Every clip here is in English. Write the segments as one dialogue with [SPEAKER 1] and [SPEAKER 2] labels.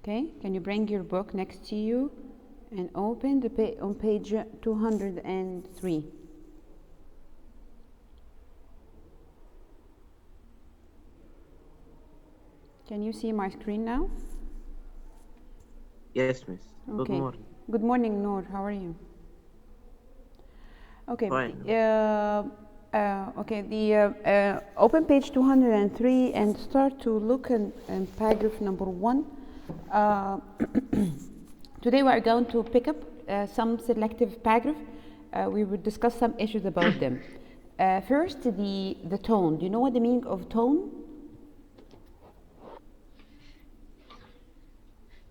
[SPEAKER 1] Okay, can you bring your book next to you and open the on page 203. Can you see my screen now?
[SPEAKER 2] Yes, miss. Good
[SPEAKER 1] Okay.
[SPEAKER 2] morning.
[SPEAKER 1] Good morning, Noor. How are you? Okay.
[SPEAKER 2] Fine.
[SPEAKER 1] Open page 203 and start to look in paragraph number 1. Today we are going to pick up some selective paragraph. We will discuss some issues about them. First, the tone. Do you know what the meaning of tone?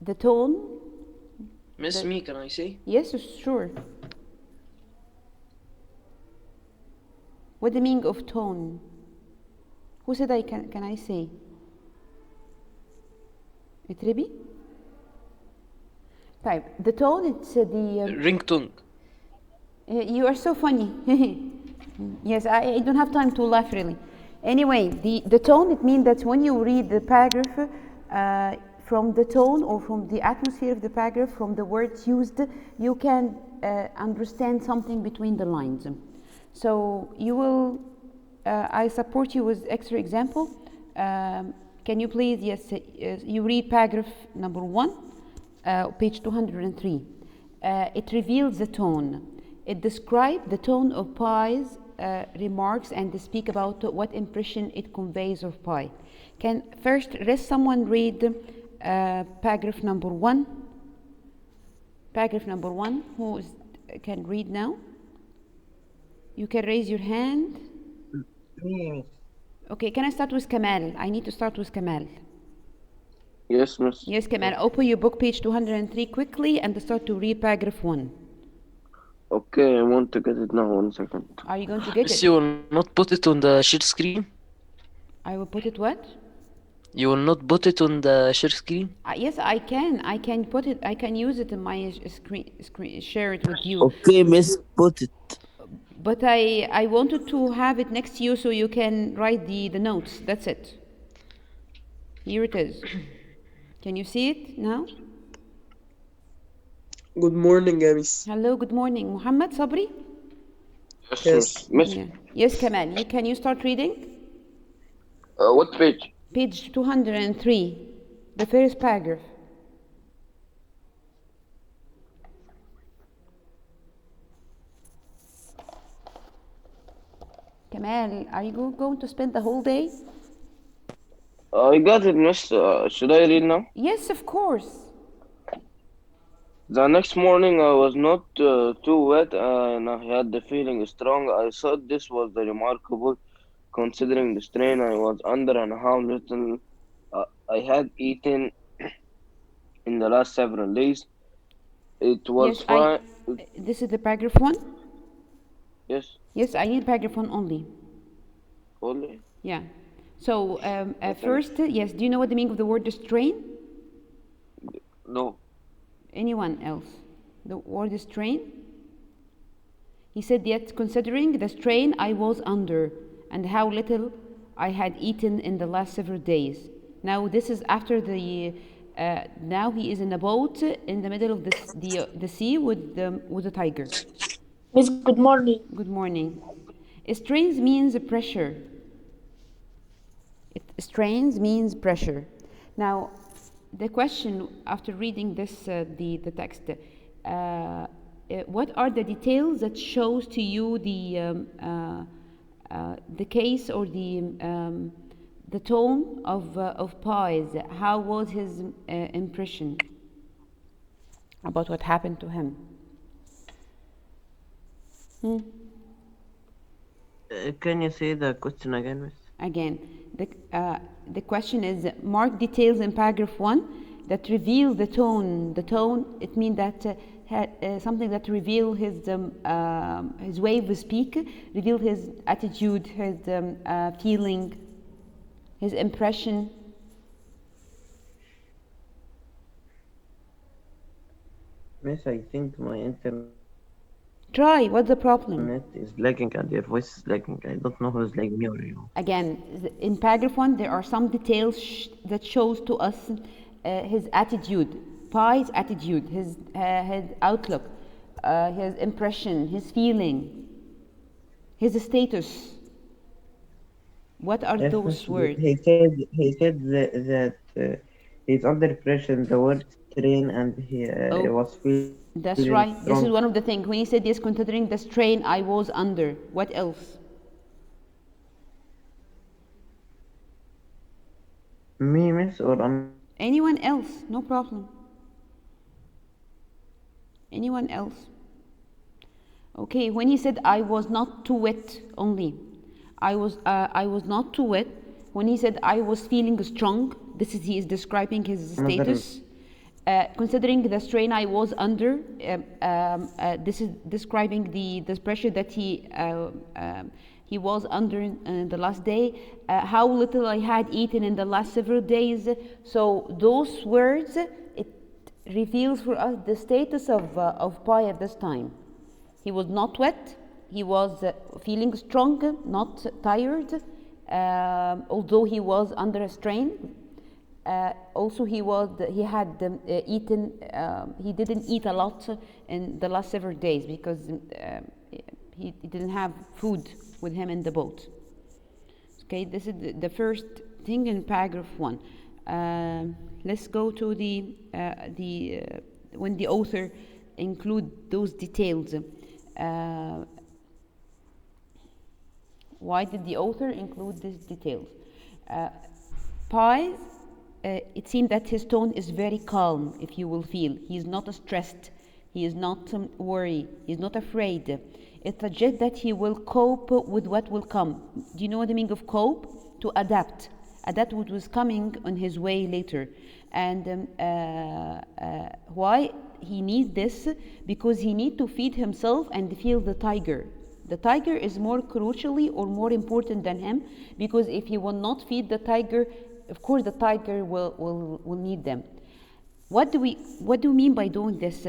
[SPEAKER 1] The tone.
[SPEAKER 3] Miss me, can I say?
[SPEAKER 1] Yes, sure. What the meaning of tone? Who said I can I say? اتربي. طيب, the tone, it's the
[SPEAKER 3] Ringtone.
[SPEAKER 1] you are so funny. Yes, I don't have time to laugh really. Anyway, the tone, it means that when you read the paragraph, from the tone or from the atmosphere of the paragraph, from the words used, you can understand something between the lines. So you will, I support you with extra example. Can you please, yes, you read paragraph number 1, page 203. It reveals the tone. It describes the tone of Pi's remarks and speak about what impression it conveys of Pi. Can first, someone read paragraph number 1? Paragraph number 1, who can read now? You can raise your hand.
[SPEAKER 2] Me.
[SPEAKER 1] Okay, can I start with Kamal? I need to start with Kamal.
[SPEAKER 3] Yes, miss.
[SPEAKER 1] Yes, Kamal, open your book, page 203 quickly and start to read paragraph 1.
[SPEAKER 3] Okay, I want to get it now. 1 second.
[SPEAKER 1] Are you going to get
[SPEAKER 3] Miss,
[SPEAKER 1] it?
[SPEAKER 3] you will not put it on the share screen?
[SPEAKER 1] I will put it what?
[SPEAKER 3] You will not put it on the share screen?
[SPEAKER 1] Yes, I can. I can put it. I can use it in my screen, share it with you.
[SPEAKER 2] Okay, miss, put it.
[SPEAKER 1] But I wanted to have it next to you so you can write the notes. That's it. Here it is. Can you see it now?
[SPEAKER 4] Good morning, miss.
[SPEAKER 1] Hello, good morning. Muhammad Sabri?
[SPEAKER 4] Yes.
[SPEAKER 3] Miss.
[SPEAKER 1] Yeah. Yes, Kamal. Can you start reading?
[SPEAKER 3] What page?
[SPEAKER 1] Page 203, the first paragraph. Kamal, are you going to spend the whole day?
[SPEAKER 3] I got it, miss. Should I read now?
[SPEAKER 1] Yes, of course.
[SPEAKER 3] The next morning I was not too wet and I had the feeling strong. I thought this was the remarkable considering the strain I was under and how little I had eaten in the last several days. It was
[SPEAKER 1] Yes,
[SPEAKER 3] fine.
[SPEAKER 1] this is the paragraph 1?
[SPEAKER 3] Yes,
[SPEAKER 1] Yes, I need paragraph 1 only.
[SPEAKER 3] only.
[SPEAKER 1] Yeah. So,
[SPEAKER 3] Okay.
[SPEAKER 1] first, yes, do you know what the meaning of the word strain?
[SPEAKER 3] No.
[SPEAKER 1] Anyone else? The word strain? He said, yet considering the strain I was under and how little I had eaten in the last several days. Now this is after the, now he is in a boat in the middle of the sea with a tiger.
[SPEAKER 5] Miss, good morning.
[SPEAKER 1] Good morning. Strains means pressure. Strains means pressure. Now, the question after reading this, the text, what are the details that shows to you the case or the tone of Pi's? How was his impression about what happened to him?
[SPEAKER 2] Can you say the question again, miss?
[SPEAKER 1] Again, the question is, mark details in paragraph 1 that reveal the tone. The tone, it means that something that reveal his way of speak, reveal his attitude, his feeling, his impression.
[SPEAKER 2] Miss, I think my internet
[SPEAKER 1] Try, what's the problem?
[SPEAKER 2] is lagging and your voice is lagging. I don't know who's lagging, me or you.
[SPEAKER 1] Again, in paragraph 1, there are some details that shows to us his attitude, Pi's attitude, his outlook, his impression, his feeling, his status. What are
[SPEAKER 2] Yes,
[SPEAKER 1] those
[SPEAKER 2] miss,
[SPEAKER 1] words?
[SPEAKER 2] he said that he's under pressure in the word strain and he
[SPEAKER 1] Oh,
[SPEAKER 2] was feeling
[SPEAKER 1] that's
[SPEAKER 2] strong.
[SPEAKER 1] right. This is one of the things. When he said yes, considering the strain I was under. What else?
[SPEAKER 2] Me, miss, or
[SPEAKER 1] Anyone else? No problem. Anyone else? Okay, when he said I was not too wet only. I was not too wet. When he said I was feeling strong, he is describing his
[SPEAKER 2] another
[SPEAKER 1] status. Considering the strain I was under, this is describing the pressure that he was under in the last day, how little I had eaten in the last several days. So those words, it reveals for us the status of Pi at this time. He was not wet. He was feeling strong, not tired, although he was under a strain. Also, he had eaten. He didn't eat a lot in the last several days because he didn't have food with him in the boat. Okay, this is the first thing in paragraph 1. Let's go to when the author include those details. Why did the author include these details? Pi, it seemed that his tone is very calm, if you will feel. He is not stressed. He is not worried. He is not afraid. It suggests that he will cope with what will come. Do you know what the meaning of cope? To adapt. Adapt what was coming on his way later. And why he needs this? Because he needs to feed himself and feel the tiger. The tiger is more crucially or more important than him, because if he will not feed the tiger, of course the tiger will need them. What do we mean by doing this?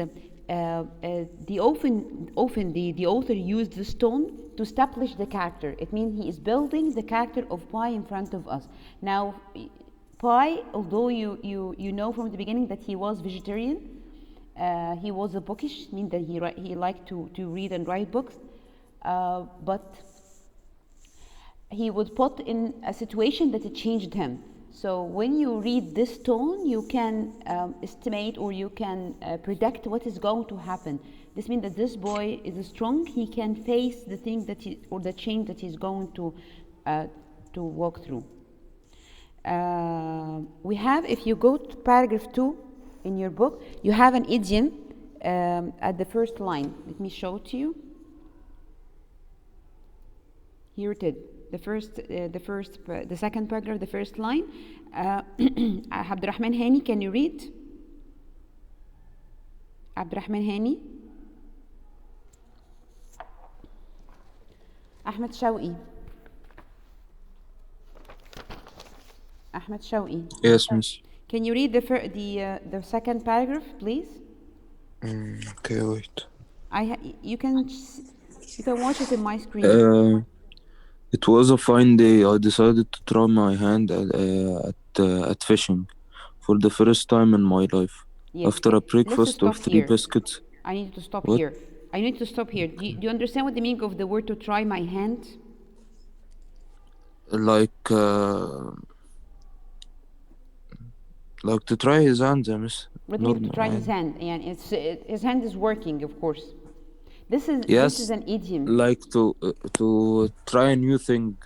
[SPEAKER 1] The author used the stone to establish the character. It means he is building the character of Pi in front of us. Now, Pi, although you know from the beginning that he was vegetarian, he was a bookish, means that he liked to read and write books, but he was put in a situation that it changed him. So when you read this tone, you can estimate or you can predict what is going to happen. This means that this boy is strong. He can face the thing or the change that he's going to walk through. We have, if you go to paragraph 2 in your book, you have an idiom at the first line. Let me show it to you. Here it is. The second paragraph, the first line. Abdurrahman Hani, can you read? Abdurrahman Hani. Ahmed Shawqi. Ahmed Shawqi.
[SPEAKER 6] Yes, miss.
[SPEAKER 1] Can you read the second paragraph, please?
[SPEAKER 6] Okay, wait.
[SPEAKER 1] You can watch it in my screen.
[SPEAKER 6] It was a fine day. I decided to try my hand at fishing for the first time in my life.
[SPEAKER 1] Yes.
[SPEAKER 6] After a breakfast of 3 biscuits.
[SPEAKER 1] I need to stop
[SPEAKER 6] What?
[SPEAKER 1] here. I need to stop here. Do you understand what the meaning of the word to try my hand?
[SPEAKER 6] Like to try his hand, miss.
[SPEAKER 1] What do you mean to try his hand? And his hand is working, of course. This is an idiom.
[SPEAKER 6] Like to try a new thing.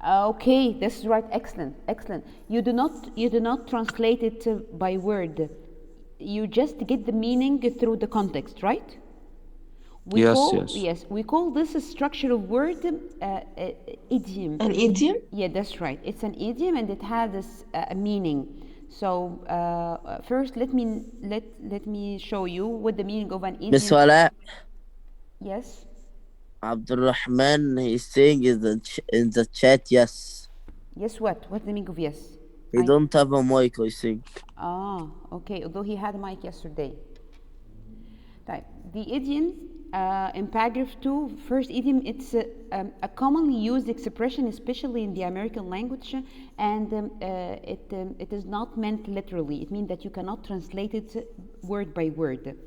[SPEAKER 1] Okay, this is right. Excellent. You do not translate it by word. You just get the meaning through the context, right?
[SPEAKER 6] Yes.
[SPEAKER 1] We call this a structure of word idiom.
[SPEAKER 5] An idiom?
[SPEAKER 1] Yeah, that's right. It's an idiom and it has a meaning. So first, let me show you what the meaning of an idiom.
[SPEAKER 7] Miss Wala,
[SPEAKER 1] Yes.
[SPEAKER 7] Abdurrahman, he's saying in the chat, yes.
[SPEAKER 1] Yes, what? What's the meaning of yes?
[SPEAKER 7] He don't have a mic, I think.
[SPEAKER 1] Okay. Although he had a mic yesterday. Right. The idiom in paragraph 2, first idiom, it's a commonly used expression, especially in the American language, and it is not meant literally. It means that you cannot translate it word by word.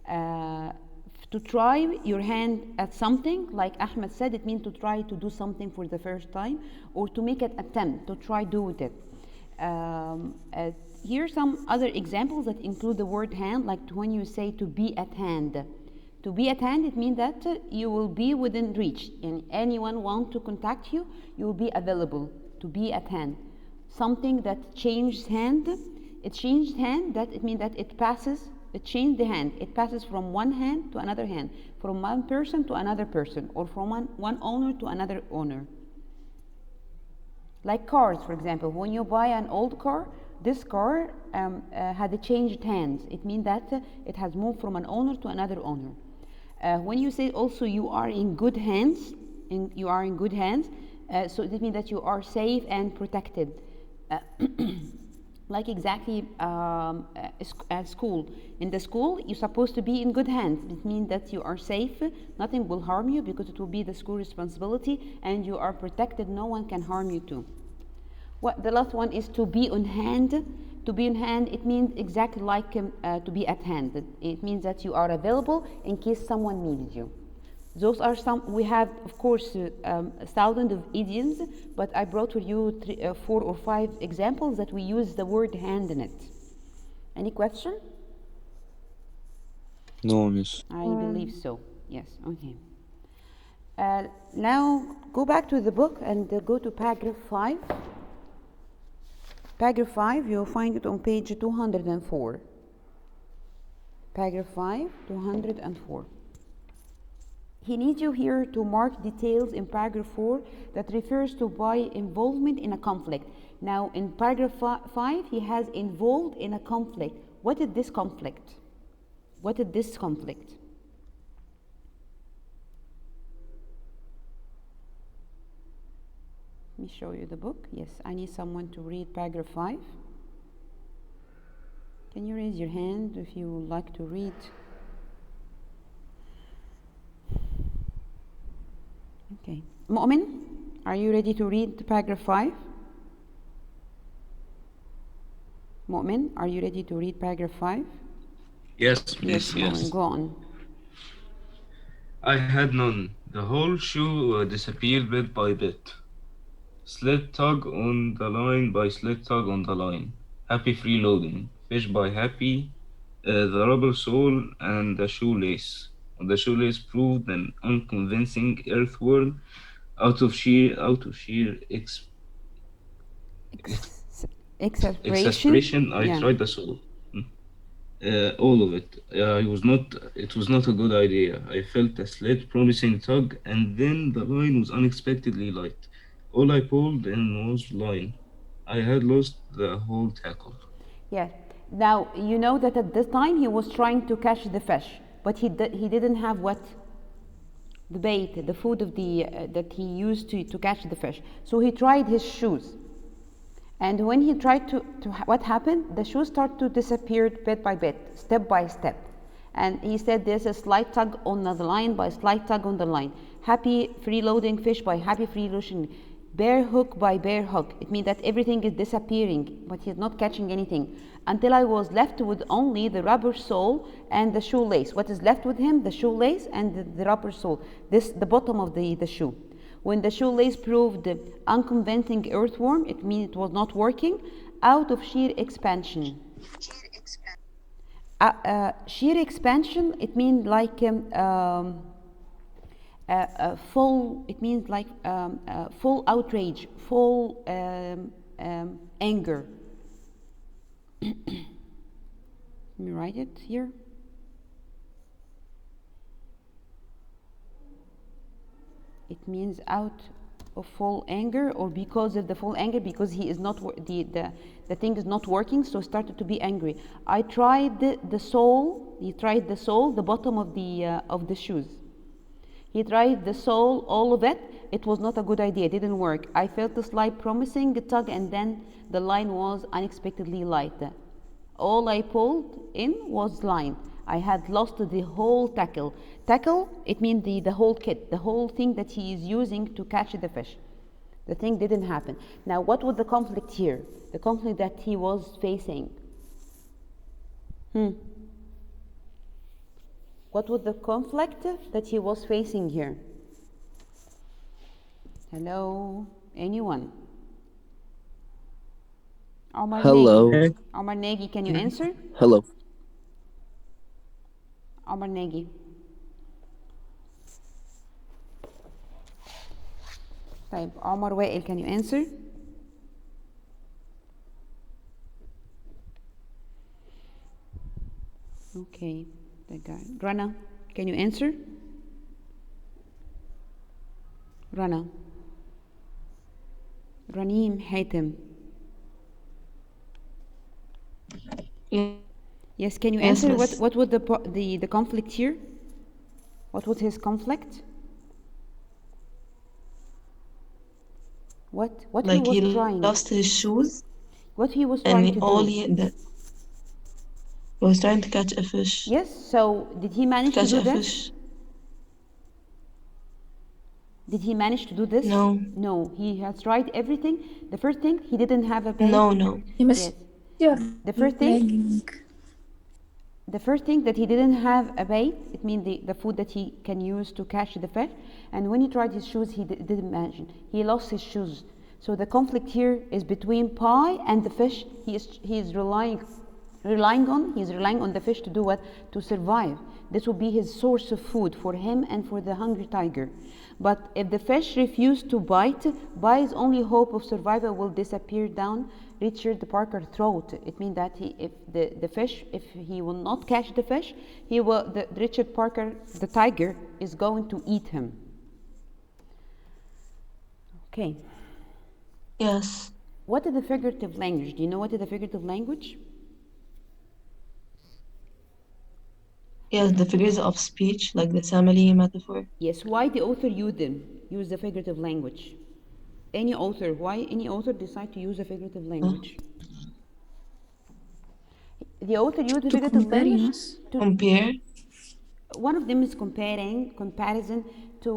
[SPEAKER 1] To try your hand at something, like Ahmed said, it means to try to do something for the first time, or to make an attempt to try do with it. Here are some other examples that include the word hand, like when you say to be at hand. To be at hand, it means that you will be within reach, and anyone want to contact you, you will be available. To be at hand. Something that changed hand, it changed hand, that it means that it changed the hand. It passes from one hand to another hand, from one person to another person, or from one owner to another owner. Like cars, for example, when you buy an old car, this car had changed hands. It means that it has moved from an owner to another owner. When you say also you are in good hands, so it means that you are safe and protected. Like exactly at school. In the school, you're supposed to be in good hands. It means that you are safe, nothing will harm you because it will be the school responsibility, and you are protected, no one can harm you too. The last one is to be on hand. To be on hand, it means exactly like to be at hand. It means that you are available in case someone needs you. Those are some. We have, of course, thousands of idioms, but I brought for you 4 or 5 examples that we use the word hand in it. Any question?
[SPEAKER 6] No, miss.
[SPEAKER 1] I believe so. Yes. Okay. Now go back to the book and go to paragraph 5. Paragraph 5, you'll find it on page 204. Paragraph 5, 204. He needs you here to mark details in paragraph 4 that refers to by involvement in a conflict. Now, in paragraph 5, he has involved in a conflict. What is this conflict? What is this conflict? Let me show you the book. Yes, I need someone to read paragraph 5. Can you raise your hand if you would like to read? Okay. Mu'min, are you ready to read paragraph 5? Mu'min, are you ready to read paragraph 5?
[SPEAKER 8] Yes, please, yes.
[SPEAKER 1] Go on.
[SPEAKER 8] I had none. The whole shoe disappeared bit by bit. Slit tug on the line by slit tug on the line. Happy freeloading. Fish by happy. The rubber sole and the shoelace. The shoelace proved an unconvincing earthworm out of sheer exasperation. I tried the sole. All of it. It was not a good idea. I felt a slight promising tug, and then the line was unexpectedly light. All I pulled in was line. I had lost the whole tackle.
[SPEAKER 1] Yeah. Now, you know that at this time he was trying to catch the fish, but he didn't have what? The bait, the food of the that he used to catch the fish. So he tried his shoes. And when he tried to what happened? The shoes started to disappear bit by bit, step by step. And he said there's a slight tug on the line by slight tug on the line. Happy freeloading fish by happy freeloading. Bare hook by bare hook. It means that everything is disappearing, but he's not catching anything. Until I was left with only the rubber sole and the shoelace. What is left with him? The shoelace and the rubber sole. The bottom of the shoe. When the shoelace proved unconvincing earthworm, it means it was not working, out of sheer expansion. Sheer expansion, it means like full, it means like full outrage, full anger. Let me write it here. It means out of full anger, or because of the full anger, because he is not the thing is not working, so started to be angry. I tried the sole. He tried the sole, the bottom of the shoes. He tried the sole, all of it. It was not a good idea. It didn't work. I felt a slight promising tug, and then the line was unexpectedly light. All I pulled in was line. I had lost the whole tackle. Tackle, it means the whole kit, the whole thing that he is using to catch the fish. The thing didn't happen. Now, what was the conflict here? The conflict that he was facing. What was the conflict that he was facing here? Hello? Anyone? Omar
[SPEAKER 7] Hello.
[SPEAKER 1] Nagy. Omar Nagy, can you answer?
[SPEAKER 7] Hello.
[SPEAKER 1] Omar Nagy. طيب عمر وائل, can you answer? Okay, that guy. Rana, can you answer? Rana. Ranim Hatem. Yes, can you
[SPEAKER 5] Yes,
[SPEAKER 1] answer
[SPEAKER 5] miss.
[SPEAKER 1] what was the conflict here? What was his conflict? What
[SPEAKER 5] Like
[SPEAKER 1] he
[SPEAKER 5] he
[SPEAKER 1] was trying?
[SPEAKER 5] lost his shoes
[SPEAKER 1] What he was trying
[SPEAKER 5] and
[SPEAKER 1] to
[SPEAKER 5] all
[SPEAKER 1] do?
[SPEAKER 5] he was trying to catch a fish.
[SPEAKER 1] Yes, so did he manage to
[SPEAKER 5] Catch
[SPEAKER 1] do
[SPEAKER 5] a
[SPEAKER 1] this?
[SPEAKER 5] fish.
[SPEAKER 1] Did he manage to do this?
[SPEAKER 5] No.
[SPEAKER 1] No, he has tried everything. The first thing, he didn't have a bait.
[SPEAKER 5] No.
[SPEAKER 1] Yes. The first thing that he didn't have a bait, it means the food that he can use to catch the fish. And when he tried his shoes, he didn't manage. He lost his shoes. So the conflict here is between pie and the fish. He is relying on the fish to do what? To survive. This will be his source of food for him and for the hungry tiger. But if the fish refused to bite, Pie's only hope of survival will disappear down Richard Parker's throat. It means that if he will not catch the fish, Richard Parker, the tiger, is going to eat him. Okay.
[SPEAKER 5] Yes.
[SPEAKER 1] What is the figurative language? Do you know what is the figurative language?
[SPEAKER 5] Yes, the figures of speech, like the simile metaphor.
[SPEAKER 1] Yes, why the author use the figurative language? Any author, why any author decide to use a figurative language? The author used the figurative language to
[SPEAKER 5] Compare.
[SPEAKER 1] One of them is comparison to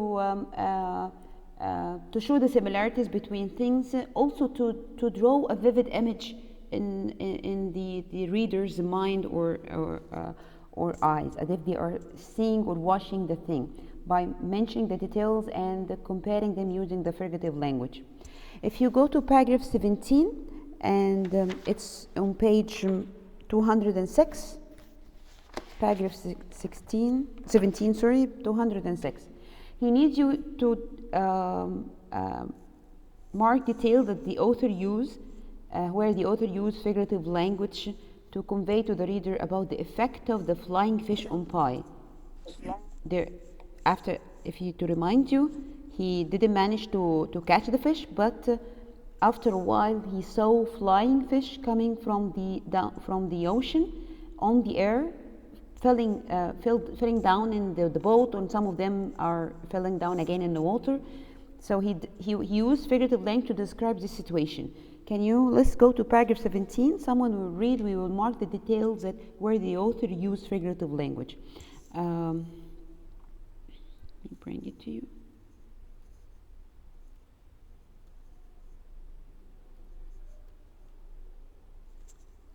[SPEAKER 1] show the similarities between things, also to draw a vivid image in the reader's mind or eyes, as if they are seeing or watching the thing, by mentioning the details and comparing them using the figurative language. If you go to paragraph 17, and it's on page 206, paragraph 17, 206. He needs you to mark details that the author used, where the author used figurative language to convey to the reader about the effect of the flying fish on Pie. To remind you, he didn't manage to catch the fish, but after a while he saw flying fish coming from the ocean on the air, filling down in the boat, and some of them are filling down again in the water. So he used figurative language to describe this situation. Let's go to paragraph 17. Someone will read. We will mark the details where the author used figurative language. Let me bring it to you.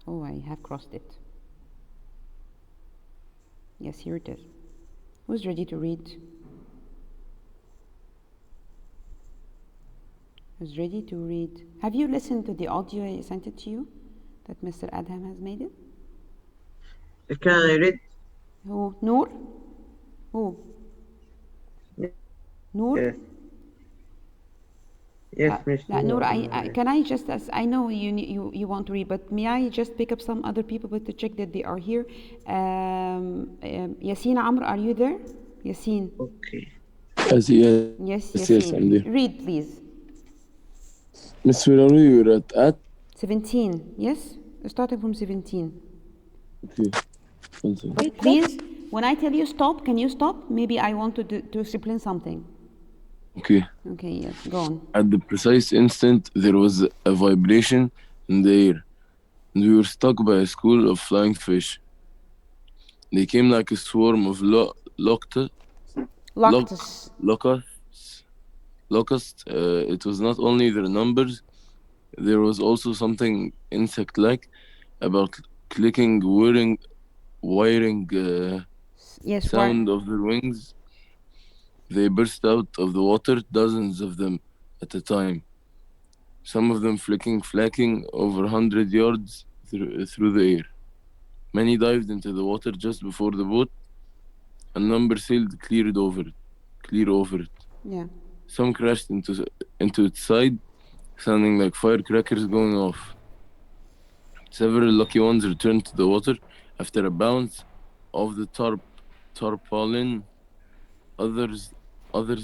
[SPEAKER 1] Oh, I have crossed it. Yes, here it is. Who's ready to read? Who's ready to read? Have you listened to the audio I sent it to you, that Mr. Adham has made it?
[SPEAKER 2] Can I read?
[SPEAKER 1] Who? Noor? Who? Noor?
[SPEAKER 2] Yes, Miss.
[SPEAKER 1] Noor, can I just, as I know you want to read, but may I just pick up some other people to check that they are here? Yassine Amr, are you there? Yassine.
[SPEAKER 2] Okay.
[SPEAKER 1] Yes, Yassine.
[SPEAKER 6] I'm there.
[SPEAKER 1] Read, please.
[SPEAKER 6] Miss, where are you at?
[SPEAKER 1] 17, yes? Starting from 17.
[SPEAKER 6] Okay.
[SPEAKER 1] But please, when I tell you stop, can you stop? Maybe I want to explain something.
[SPEAKER 6] Okay.
[SPEAKER 1] Okay, yes, go on.
[SPEAKER 6] At the precise instant, there was a vibration in the air, and we were struck by a school of flying fish. They came like a swarm of
[SPEAKER 1] Loctus.
[SPEAKER 6] locusts. It was not only their numbers, there was also something insect-like about clicking, wiring
[SPEAKER 1] Yes,
[SPEAKER 6] sound of their wings. They burst out of the water, dozens of them at a time. Some of them flacking over 100 yards through the air. Many dived into the water just before the boat. A number sailed clear over it.
[SPEAKER 1] Yeah.
[SPEAKER 6] Some crashed into its side, sounding like firecrackers going off. Several lucky ones returned to the water after a bounce off the tarpaulin. Others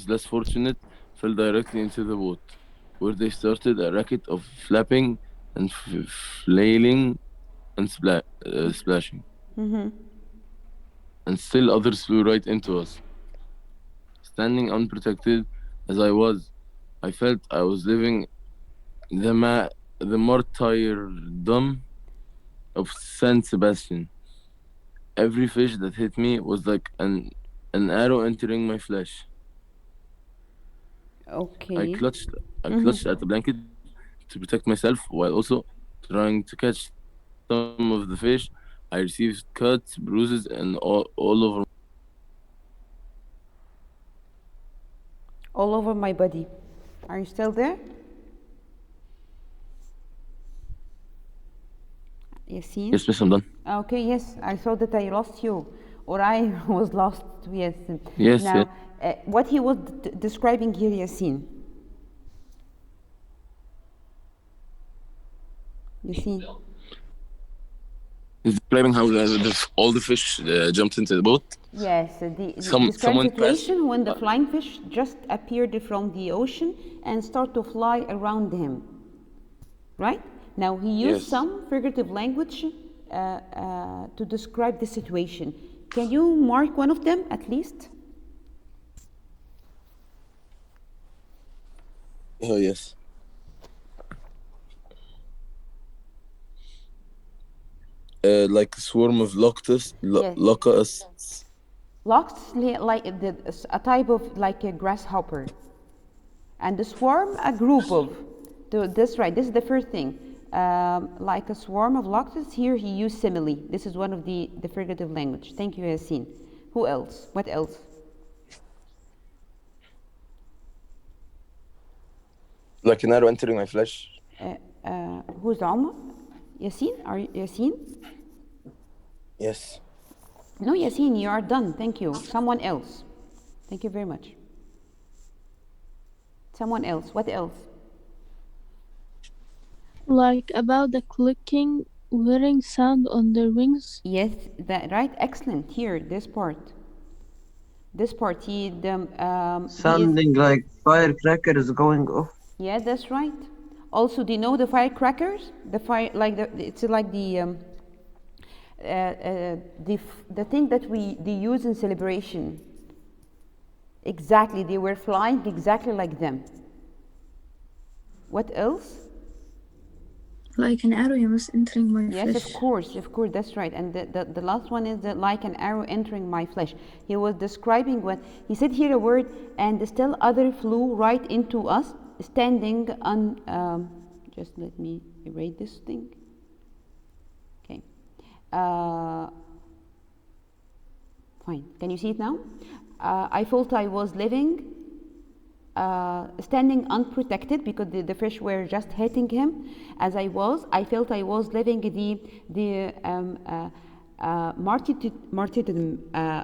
[SPEAKER 6] less fortunate fell directly into the boat, where they started a racket of flapping and flailing and splashing.
[SPEAKER 1] Mm-hmm.
[SPEAKER 6] And still others flew right into us. Standing unprotected as I was, I felt I was living the martyrdom of Saint Sebastian. Every fish that hit me was like an arrow entering my flesh.
[SPEAKER 1] Okay.
[SPEAKER 6] I clutched at the blanket to protect myself while also trying to catch some of the fish. I received cuts, bruises, and all over.
[SPEAKER 1] All over my body. Are you still there? Yassine?
[SPEAKER 6] Yes, miss, I'm done.
[SPEAKER 1] Okay, yes. I thought that I lost you, or I was lost. Yes.
[SPEAKER 6] Yes,
[SPEAKER 1] Now, what he was describing here, Yassine. Yassine.
[SPEAKER 6] He's describing how all the fish jumped into the boat.
[SPEAKER 1] Yes, the
[SPEAKER 6] Someone
[SPEAKER 1] described
[SPEAKER 6] passed.
[SPEAKER 1] situation when the flying fish just appeared from the ocean and start to fly around him. Right? Now he used
[SPEAKER 6] Yes.
[SPEAKER 1] some figurative language to describe the situation. Can you mark one of them at least?
[SPEAKER 6] Oh, yes. Like a swarm of
[SPEAKER 1] Yes.
[SPEAKER 6] locusts.
[SPEAKER 1] Locusts like a type of like a grasshopper, and the swarm a group of. That's right. This is the first thing. Like a swarm of locusts. Here he used simile. This is one of the figurative language. Thank you, Yassine. Who else? What else?
[SPEAKER 6] Like an arrow entering my flesh.
[SPEAKER 1] Who's Alma? Yassine? Are you Yassine?
[SPEAKER 6] Yes.
[SPEAKER 1] No, Yassine, you are done. Thank you. Someone else. Thank you very much. Someone else. What else?
[SPEAKER 9] Like about the clicking, whirring sound on their wings.
[SPEAKER 1] Yes, that right. Excellent. Here, this part. This part. He is,
[SPEAKER 2] Sounding like firecrackers going off.
[SPEAKER 1] yeah, that's right. Also, do you know the firecrackers? The fire, like it's like the thing that they use in celebration. Exactly, they were flying exactly like them. What else?
[SPEAKER 10] Like an arrow was entering my
[SPEAKER 1] Yes,
[SPEAKER 10] flesh.
[SPEAKER 1] of course, that's right. And the last one is like an arrow entering my flesh. He was describing what he said here a word, and still other flew right into us, standing on. Just let me erase this thing. Okay. Fine. Can you see it now? I felt I was living. Standing unprotected because the fish were just hitting him. As I felt I was living the martyrdom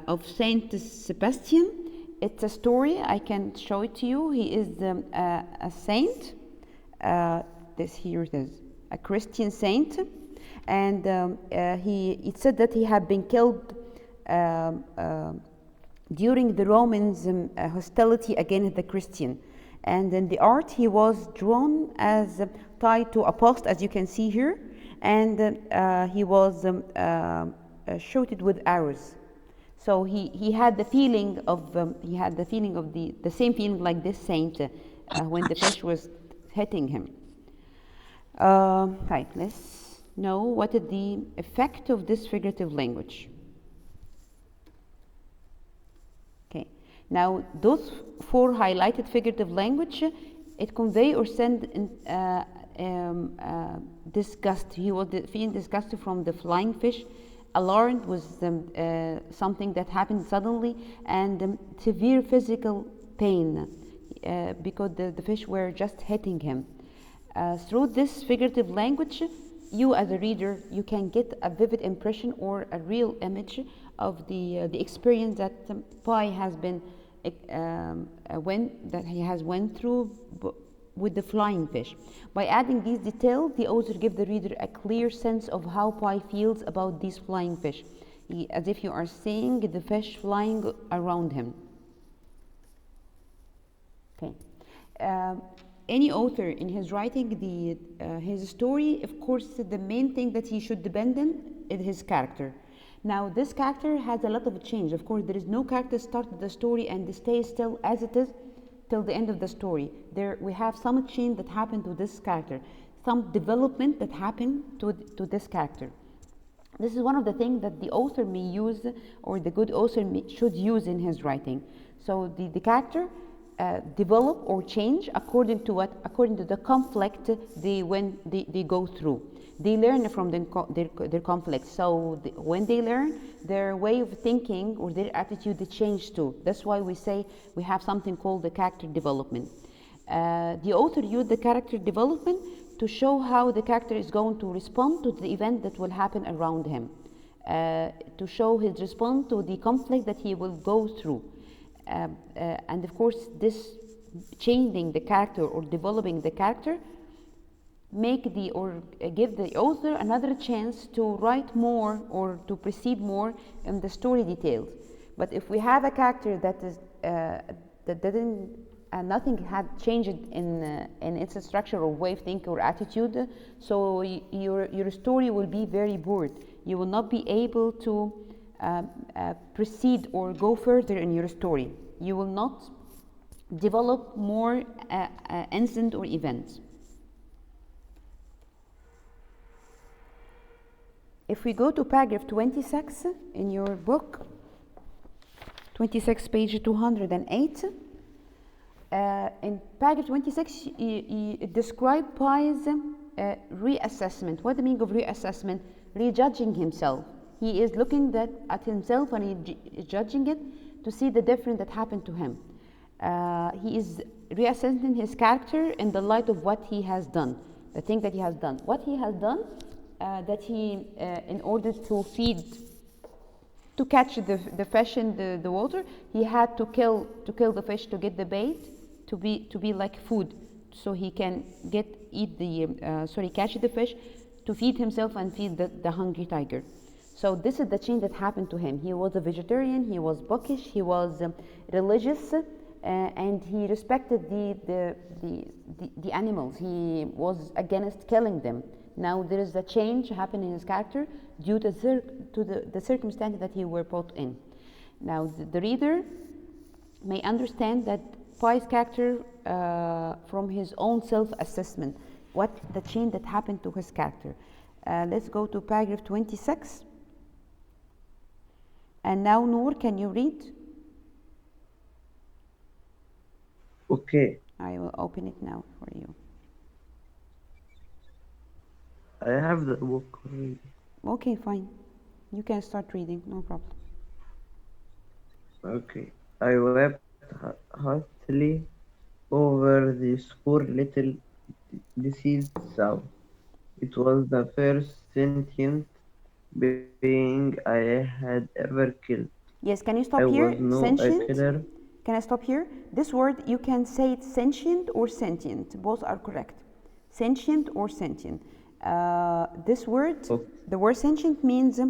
[SPEAKER 1] of Saint Sebastian. It's a story. I can show it to you. He is a saint. Here it is, a Christian saint, and it said that he had been killed. During the Romans' hostility against the Christian. And in the art, he was drawn as tied to a post, as you can see here, and he was shooted with arrows. So he had the feeling of the same feeling like this saint when the fish was hitting him. Right, let's know what is the effect of this figurative language. Now, those four highlighted figurative language, it convey or send disgust. He was feeling disgusted from the flying fish. Alarmed was something that happened suddenly, and severe physical pain because the fish were just hitting him. Through this figurative language, you as a reader, you can get a vivid impression or a real image of the experience that Pi has been went through with the flying fish. By adding these details, the author gives the reader a clear sense of how Pi feels about these flying fish, as if you are seeing the fish flying around him. Okay. Any author in his writing his story, of course, the main thing that he should depend on is his character. Now, this character has a lot of change. Of course, there is no character started the story and stays still as it is till the end of the story. There we have some change that happened to this character, some development that happened to this character. This is one of the things that the author may use, or the good author should use in his writing. So the character develop or change according to what? According to the conflict they go through. They learn from their conflict. So when they learn, their way of thinking or their attitude they change too. That's why we say we have something called the character development. The author used the character development to show how the character is going to respond to the event that will happen around him, to show his response to the conflict that he will go through. And of course, this changing the character or developing the character give the author another chance to write more or to proceed more in the story details. But if we have a character that is that didn't nothing had changed in its structure or way of thinking or attitude, so your story will be very bored. You will not be able to proceed or go further in your story. You will not develop more incident or events. If we go to paragraph 26 in your book, 26 page 208, in paragraph 26 you describe Pi's reassessment. What the meaning of reassessment? Rejudging himself. He is looking at himself and he is judging it to see the difference that happened to him. He is reassessing his character in the light of what he has done, the thing that he has done. What he has done, that he, in order to catch the fish in the water, he had to kill the fish to get the bait to be like food, so he can catch the fish to feed himself and feed the hungry tiger. So this is the change that happened to him. He was a vegetarian, he was bookish, he was religious, and he respected the animals. He was against killing them. Now there is a change happening in his character due to the circumstances that he were put in. Now the reader may understand that Pi's character from his own self-assessment, what the change that happened to his character. Let's go to paragraph 26. And now, Noor, can you read?
[SPEAKER 2] Okay.
[SPEAKER 1] I will open it now for you.
[SPEAKER 2] I have the book already.
[SPEAKER 1] Okay, fine. You can start reading, no problem.
[SPEAKER 2] Okay. I wept heartily over this poor little deceased sow. It was the first sentient being I had ever killed.
[SPEAKER 1] Yes, can you stop
[SPEAKER 2] I
[SPEAKER 1] here?
[SPEAKER 2] was no
[SPEAKER 1] Sentient?
[SPEAKER 2] killer.
[SPEAKER 1] Can I stop here? This word, you can say it sentient or sentient. Both are correct. Sentient or sentient. This word, the word sentient means,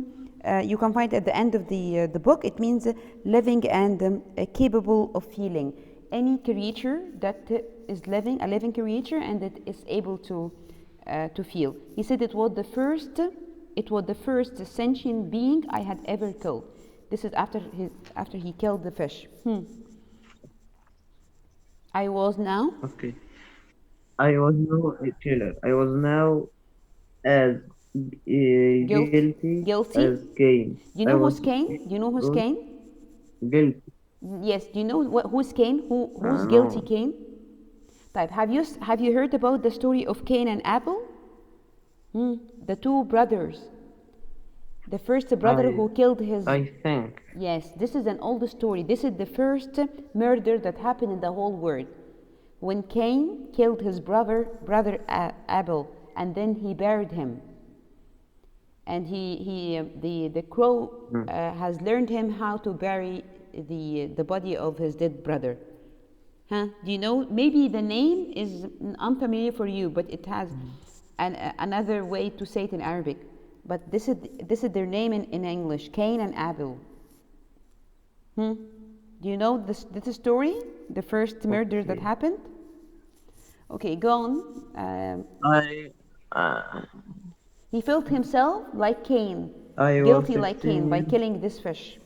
[SPEAKER 1] you can find at the end of the book, it means living and capable of feeling. Any creature that is living, a living creature, and that is able to feel. He said it was the first sentient being I had ever killed. This is after he killed the fish. I was now.
[SPEAKER 2] Okay. I was no killer. I was now as guilty
[SPEAKER 1] Guilty.
[SPEAKER 2] as Cain.
[SPEAKER 1] You know who's Cain? You know who's Cain?
[SPEAKER 2] Guilty.
[SPEAKER 1] Yes, do you know who's Cain? Who's guilty
[SPEAKER 2] No.
[SPEAKER 1] Cain? طيب, have you heard about the story of Cain and Abel? The two brothers. The first brother who killed his...
[SPEAKER 2] I think.
[SPEAKER 1] Yes, this is an old story. This is the first murder that happened in the whole world. When Cain killed his brother Abel, and then he buried him. And the crow has learned him how to bury the body of his dead brother. Huh? Do you know? Maybe the name is unfamiliar for you, but it has another way to say it in Arabic. But this is their name in English: Cain and Abel. Do you know this story? The first murder that happened. Okay, go on. He felt himself like Cain, guilty like Cain, by killing this fish.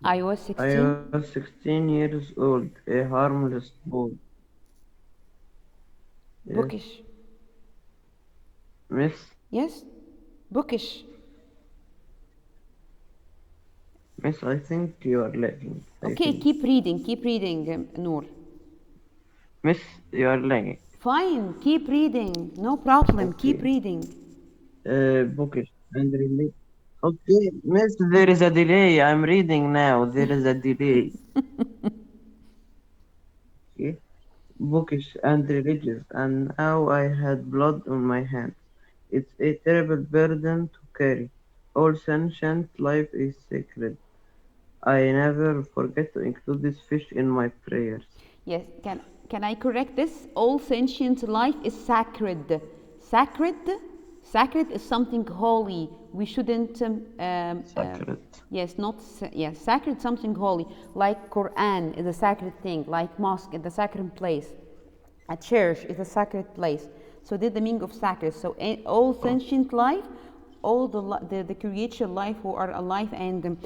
[SPEAKER 1] I was 16.
[SPEAKER 2] I was 16 years old, a harmless boy. Yes.
[SPEAKER 1] Bookish.
[SPEAKER 2] Miss?
[SPEAKER 1] Yes? Bookish.
[SPEAKER 2] Miss, I think you are lagging.
[SPEAKER 1] Okay, keep reading, Noor.
[SPEAKER 2] Miss, you are lagging.
[SPEAKER 1] Fine, keep reading, no problem, keep reading.
[SPEAKER 2] Bookish and relate. Okay, Miss, there is a delay. I'm reading now. There is a delay. Okay. Bookish and religious, and now I had blood on my hands. It's a terrible burden to carry. All sentient life is sacred. I never forget to include this fish in my prayers.
[SPEAKER 1] Yes, can I correct this? All sentient life is sacred. Sacred is something holy. We shouldn't.
[SPEAKER 2] Sacred.
[SPEAKER 1] Yes, sacred, something holy. Like Quran is a sacred thing. Like mosque is a sacred place. A church is a sacred place. So this is the meaning of sacred. So all sentient life, all the creature life who are alive and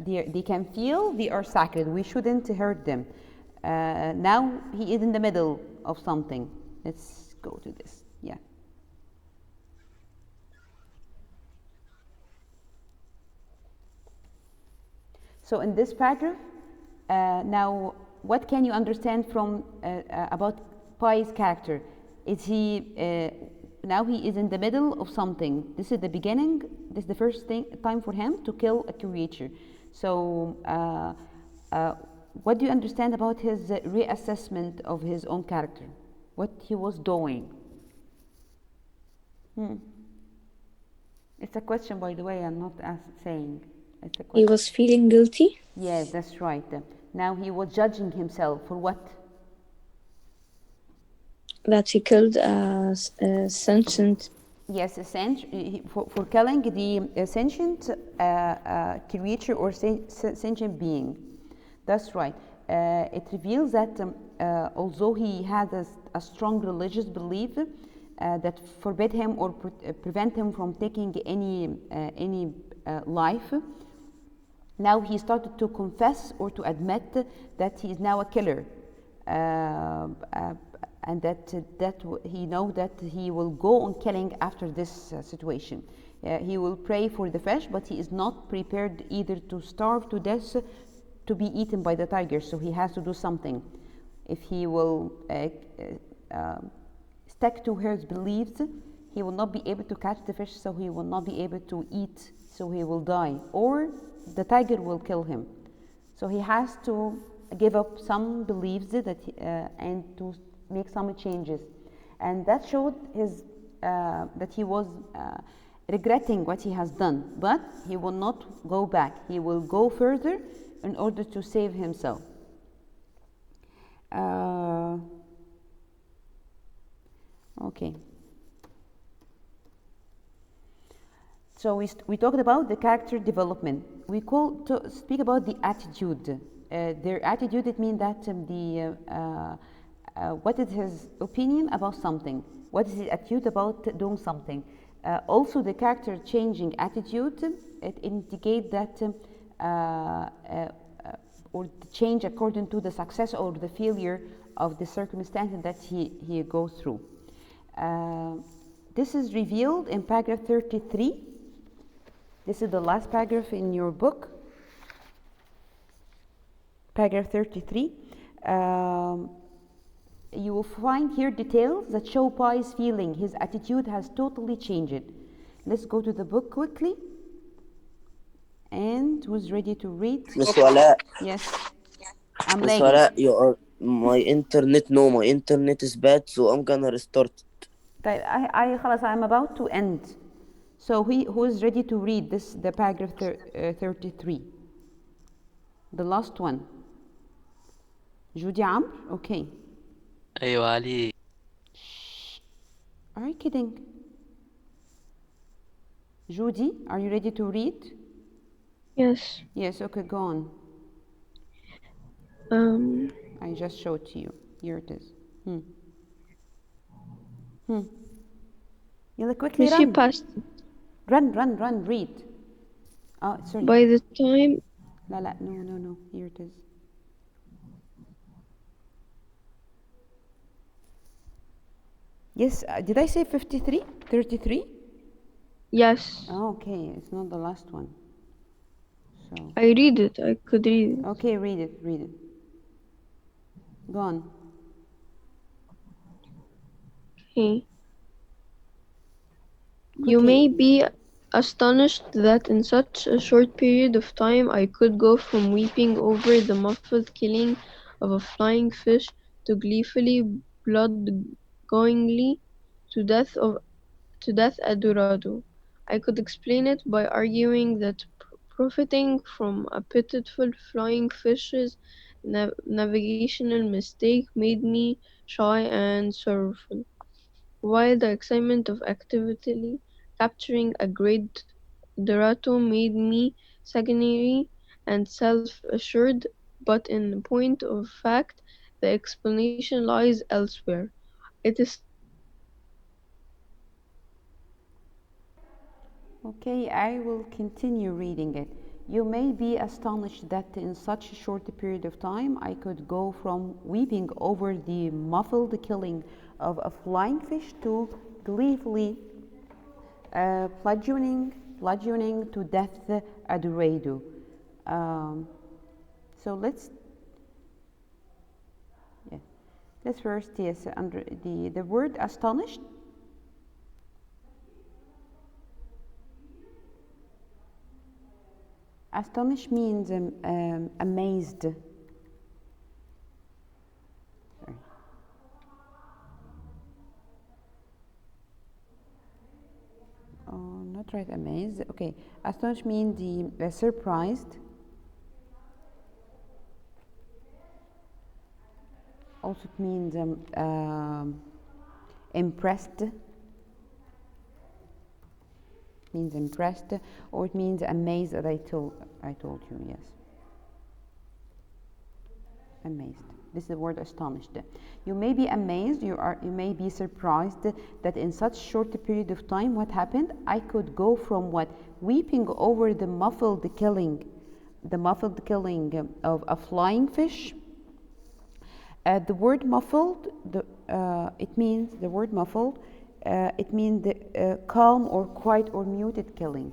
[SPEAKER 1] they can feel, they are sacred. We shouldn't hurt them. Now he is in the middle of something. Let's go to this. Yeah. So in this paragraph, now what can you understand from about Pi's character? Is he now he is in the middle of something. This is the beginning. This is the first time for him to kill a creature. So what do you understand about his reassessment of his own character? What he was doing? It's a question, by the way. I'm not saying. It's a question.
[SPEAKER 10] He was feeling guilty?
[SPEAKER 1] Yes, that's right. Now he was judging himself for what?
[SPEAKER 10] That he killed a sentient.
[SPEAKER 1] Yes, for killing the sentient creature or sentient being. That's right. It reveals that although he had a strong religious belief that forbid him or prevent him from taking any life, now he started to confess or to admit that he is now a killer, and that he know that he will go on killing after this situation. He will pray for the fish, but he is not prepared either to starve to death, to be eaten by the tiger. So he has to do something. If he will stick to his beliefs, he will not be able to catch the fish, so he will not be able to eat, so he will die, or the tiger will kill him. So he has to give up some beliefs and to make some changes, and that showed his that he was regretting what he has done, but he will not go back. He will go further in order to save himself. Okay. So we talked about the character development. We speak about the attitude. Their attitude, it means that what is his opinion about something? What is his attitude about doing something? Also, the character changing attitude, it indicates that or the change according to the success or the failure of the circumstances that he goes through. This is revealed in paragraph 33. This is the last paragraph in your book, paragraph 33. You will find here details that show Pi's feeling. His attitude has totally changed. Let's go to the book quickly. And who's ready to read?
[SPEAKER 7] Miss Wala,
[SPEAKER 1] Yes, I'm
[SPEAKER 7] Miss
[SPEAKER 1] lagging.
[SPEAKER 7] Wala, my internet is bad, so I'm gonna restart it.
[SPEAKER 1] خلاص, I'm about to end. So who's ready to read this, the paragraph 33? The last one. Judy Amr? Okay.
[SPEAKER 11] أيوة علي.
[SPEAKER 1] Are you kidding? Judy, are you ready to read?
[SPEAKER 9] Yes.
[SPEAKER 1] Yes, okay, go on. I just showed to you. Here it is. Yalla, quickly
[SPEAKER 9] Monsieur
[SPEAKER 1] run.
[SPEAKER 9] passed.
[SPEAKER 1] Run, read. Oh, sorry.
[SPEAKER 9] By the time
[SPEAKER 1] No. Here it is. Yes, did I say 53? 33?
[SPEAKER 9] yes,
[SPEAKER 1] Oh, okay, it's not the last one. So,
[SPEAKER 9] I read it. I could read it.
[SPEAKER 1] okay, read it. Go on.
[SPEAKER 9] Okay. You may be astonished that in such a short period of time I could go from weeping over the muffled killing of a flying fish to gleefully, blood-goingly to death at Dorado. I could explain it by arguing that profiting from a pitiful flying fish's navigational mistake made me shy and sorrowful, while the excitement of actively capturing a great Dorado made me sanguinary and self-assured, but in point of fact the explanation lies elsewhere. It is
[SPEAKER 1] Okay, I will continue reading it. You may be astonished that in such a short period of time I could go from weeping over the muffled killing of a flying fish to gleefully bludgeoning to death a Dorado. So let's first, yes, under the word astonished. Astonished means amazed. Sorry. Oh, not right, amazed. Okay, astonished means the surprised. Also, it means impressed. Means impressed, or it means amazed, as I told you. Yes, amazed. This is the word astonished. You may be amazed, you may be surprised that in such short period of time what happened. I could go from weeping over the muffled killing of a flying fish. The word muffled, it means the calm or quiet or muted killing.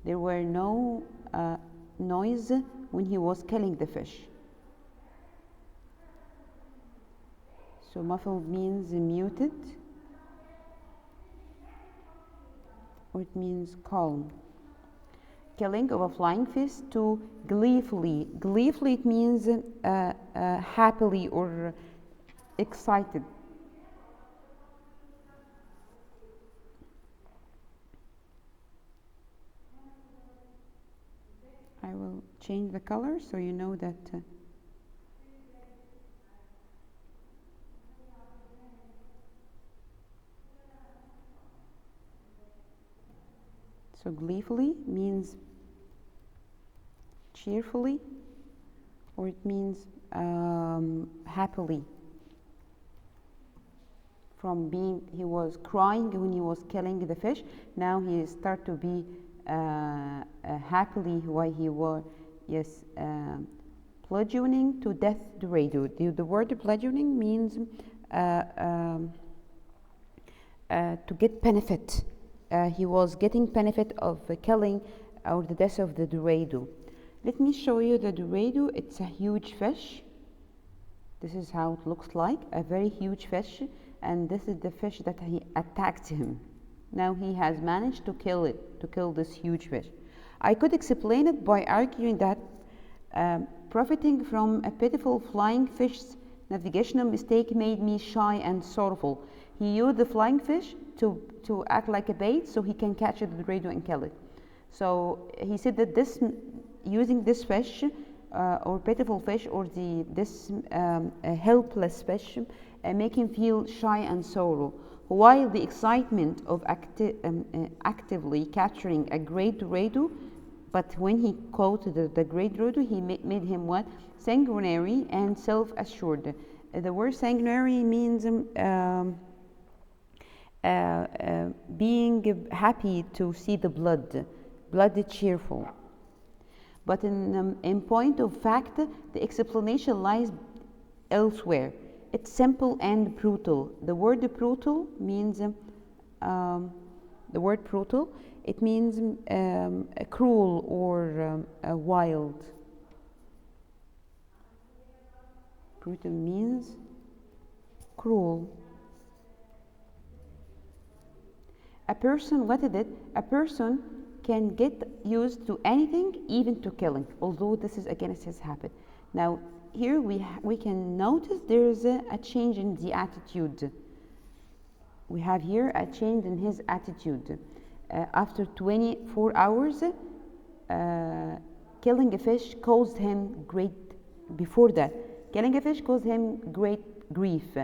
[SPEAKER 1] There were no noise when he was killing the fish. So muffled means muted, or it means calm. Killing of a flying fish to gleefully. Gleefully, it means happily or excited. I will change the color so you know that. So gleefully means cheerfully, or it means happily. From he was crying when he was killing the fish. Now he start to be happily while he was bludgeoning to death Dorado. The word bludgeoning means to get benefit. He was getting benefit of killing or the death of the Dorado. Let me show you the Dorado. It's a huge fish. This is how it looks like, a very huge fish, and this is the fish that he attacked him. Now he has managed to kill it, to kill this huge fish. I could explain it by arguing that profiting from a pitiful flying fish's navigational mistake made me shy and sorrowful. He used the flying fish to act like a bait so he can catch the Dorado and kill it. So he said that using this fish or pitiful fish or this helpless fish make him feel shy and sorrow, while the excitement of actively capturing a great Dorado, but when he caught the great Dorado, he made him what? Sanguinary and self-assured. The word sanguinary means being happy to see the blood cheerful. But in point of fact, the explanation lies elsewhere. It's simple and brutal. The word brutal means it means cruel or wild. Brutal means cruel. A person, what is it? A person can get used to anything, even to killing, although this is against his habit. Now here we can notice there is a change in the attitude. We have here a change in his attitude. After 24 hours, killing a fish caused him great, before that, killing a fish caused him great grief.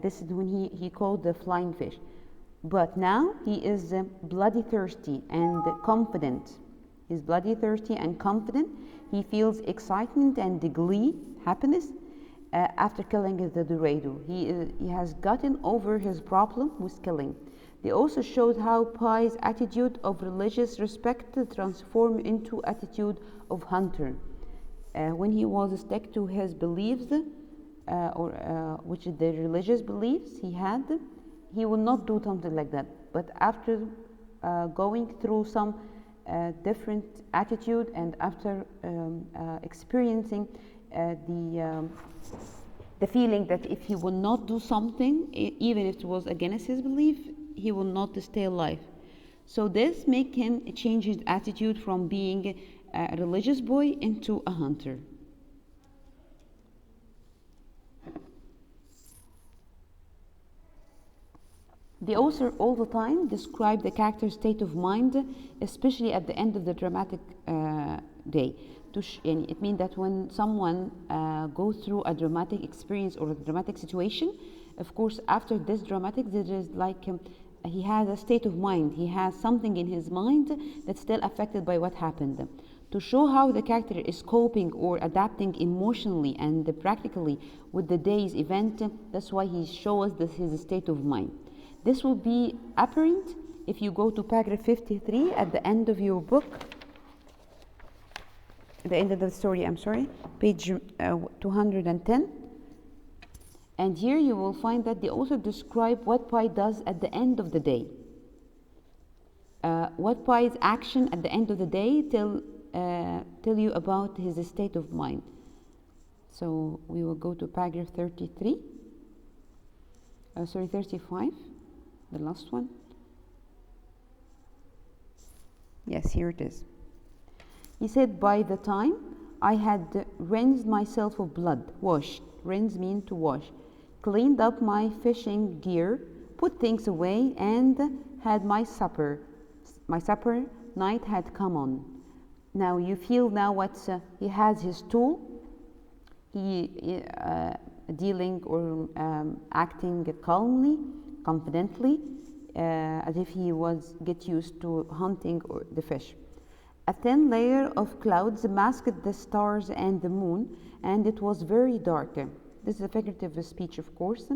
[SPEAKER 1] This is when he called the flying fish. But now he is bloody thirsty and confident. He's bloody thirsty and confident. He feels excitement and glee, happiness, after killing the Dorado. He has gotten over his problem with killing. They also showed how Pi's attitude of religious respect transformed into attitude of hunter. When he was stuck to his beliefs, which is the religious beliefs he had, he will not do something like that. But after going through some different attitude and after experiencing the feeling that if he will not do something, even if it was against his belief, he will not stay alive. So this make him change his attitude from being a religious boy into a hunter. The author all the time described the character's state of mind, especially at the end of the dramatic day. It means that when someone goes through a dramatic experience or a dramatic situation, of course, after this dramatic, there is like he has a state of mind. He has something in his mind that's still affected by what happened. To show how the character is coping or adapting emotionally and practically with the day's event, that's why he shows his state of mind. This will be apparent if you go to paragraph 53 at the end of your book, at the end of the story, page 210. And here you will find that they also describe what Pi does at the end of the day. What Pi's action at the end of the day tell you about his state of mind. So we will go to paragraph 35, the last one. Yes, here it is. He said, by the time I had rinsed myself of blood, washed, rinse mean to wash, cleaned up my fishing gear, put things away, and had my supper. My supper night had come on. Now you feel now what he has his tool. He dealing or acting calmly, confidently, as if he was get used to hunting or the fish. A thin layer of clouds masked the stars and the moon, and it was very dark. This is a figurative speech, of course.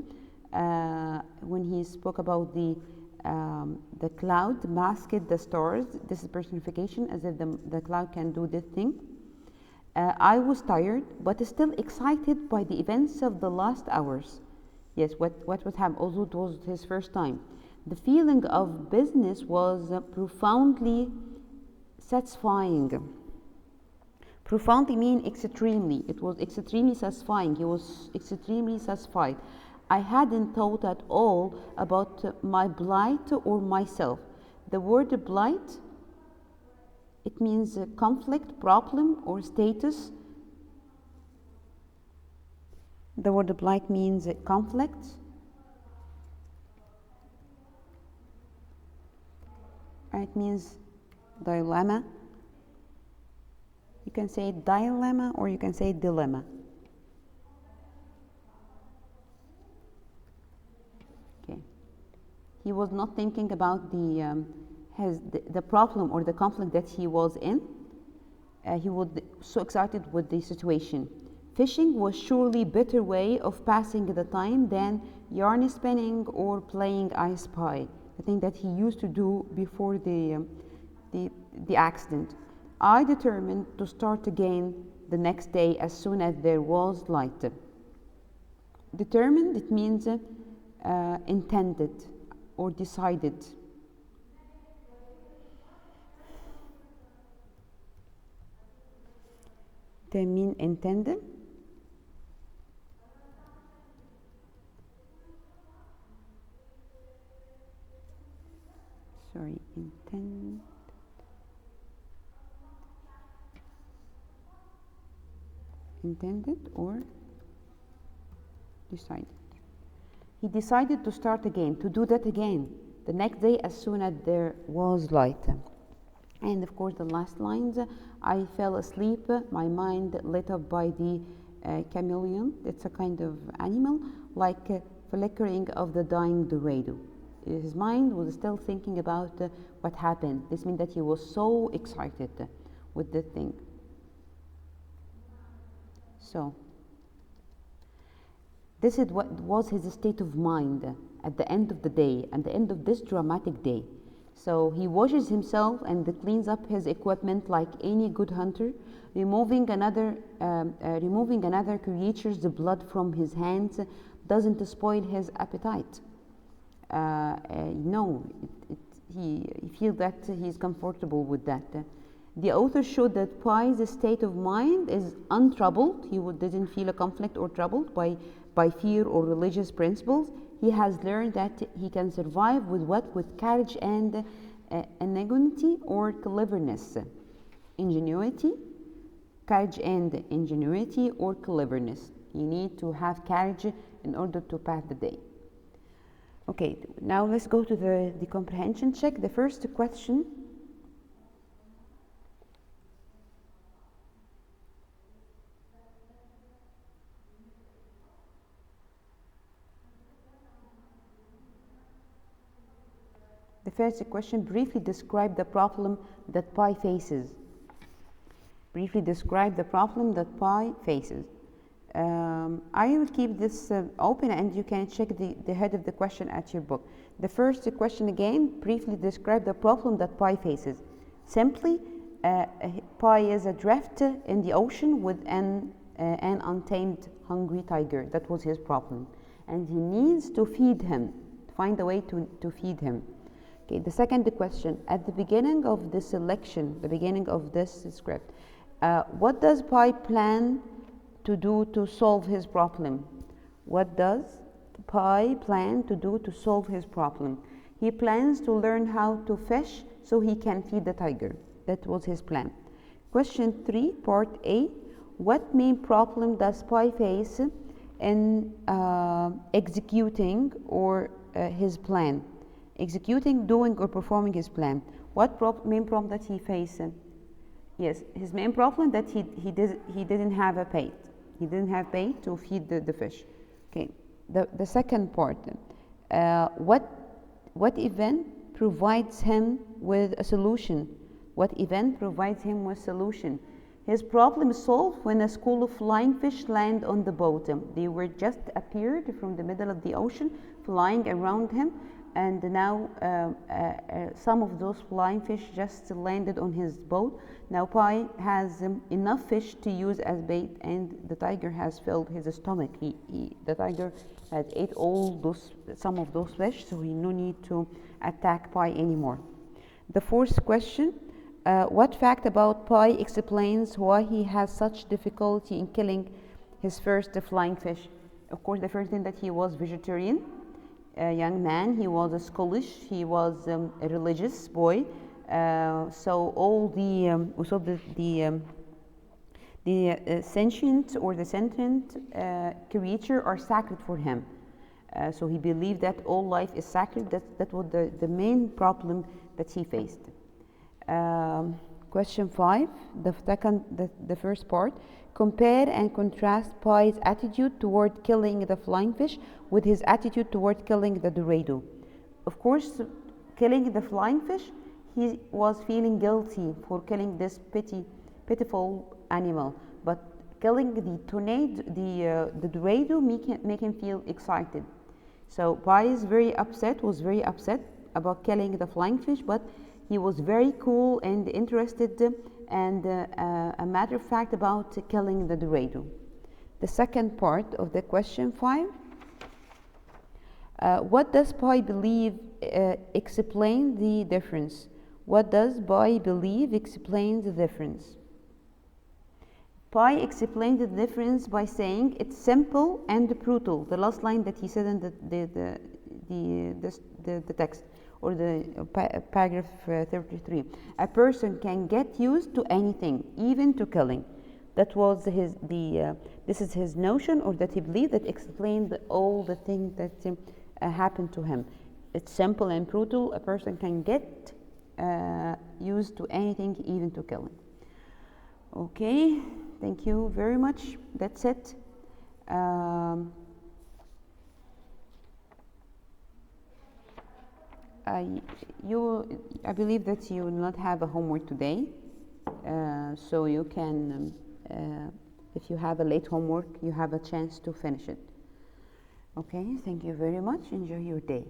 [SPEAKER 1] When he spoke about the cloud masked the stars, this is personification, as if the cloud can do this thing. I was tired, but still excited by the events of the last hours. Yes, what would happen, although it was his first time. The feeling of business was profoundly satisfying. Profoundly mean extremely. It was extremely satisfying. He was extremely satisfied. I hadn't thought at all about my blight or myself. The word blight, it means conflict, problem, or status. The word blight means conflict. It means dilemma. You can say dilemma or you can say dilemma. Okay. He was not thinking about the problem or the conflict that he was in. He was so excited with the situation. Fishing was surely a better way of passing the time than yarn spinning or playing I Spy, the thing that he used to do before the accident. I determined to start again the next day as soon as there was light. Determined, it means intended or decided. They mean intended. Sorry, intended or decided. He decided to start again, to do that again, the next day as soon as there was light. And of course the last lines, I fell asleep, my mind lit up by the chameleon. It's a kind of animal, like flickering of the dying dorado. His mind was still thinking about what happened. This means that he was so excited with the thing. So, this is what was his state of mind at the end of the day, at the end of this dramatic day. So he washes himself and cleans up his equipment like any good hunter, removing another creature's blood from his hands doesn't spoil his appetite. No, he feels that he's comfortable with that. The author showed that Pi's state of mind is untroubled. He didn't feel a conflict or troubled by fear or religious principles. He has learned that he can survive with what? With courage and ingenuity or cleverness. Ingenuity, courage and ingenuity or cleverness. You need to have courage in order to pass the day. Okay, now let's go to the comprehension check. The first question. The first question, briefly describe the problem that Pi faces. Briefly describe the problem that Pi faces. I will keep this open and you can check the head of the question at your book. The first question again, briefly describe the problem that Pi faces. Simply, Pi is adrift in the ocean with an untamed hungry tiger. That was his problem. And he needs to feed him, find a way to feed him. Okay, the second question, at the beginning of this selection, the beginning of this script, what does Pi plan to do to solve his problem? What does Pi plan to do to solve his problem? He plans to learn how to fish so he can feed the tiger. That was his plan. Question 3, part A, what main problem does Pi face in executing or his plan? Executing, doing, or performing his plan. What main problem that he faced? Yes, his main problem that he didn't have a bait. He didn't have bait to feed the fish. Okay. The second part. What event provides him with a solution? What event provides him with solution? His problem is solved when a school of flying fish land on the bottom. They were just appeared from the middle of the ocean, flying around him. And now some of those flying fish just landed on his boat. Now Pi has enough fish to use as bait, and the tiger has filled his stomach. The tiger has ate some of those fish, so he no need to attack Pi anymore. The fourth question, What fact about Pi explains why he has such difficulty in killing his first flying fish? Of course, the first thing that he was vegetarian, a young man. He was a scholish. He was a religious boy. So all the sentient or the sentient creature are sacred for him. So he believed that all life is sacred. That was the main problem that he faced. Question 5, the first part. Compare and contrast Pi's attitude toward killing the flying fish with his attitude toward killing the dorado. Of course, killing the flying fish, he was feeling guilty for killing this pitiful animal. But killing the tornado, the dorado, make him feel excited. So Pi was very upset about killing the flying fish, but he was very cool and interested and a matter of fact about killing the dorado. The second part of the question 5. What does Pi believe explain the difference? What does Pi believe explains the difference? Pi explained the difference by saying it's simple and brutal. The last line that he said in the text, or the paragraph 33. A person can get used to anything, even to killing. That was this is his notion, or that he believed, that explained all the things that happened to him. It's simple and brutal. A person can get used to anything, even to killing. Okay, thank you very much. That's it. I believe that you will not have a homework today, so you can, if you have a late homework, you have a chance to finish it. Okay, thank you very much. Enjoy your day.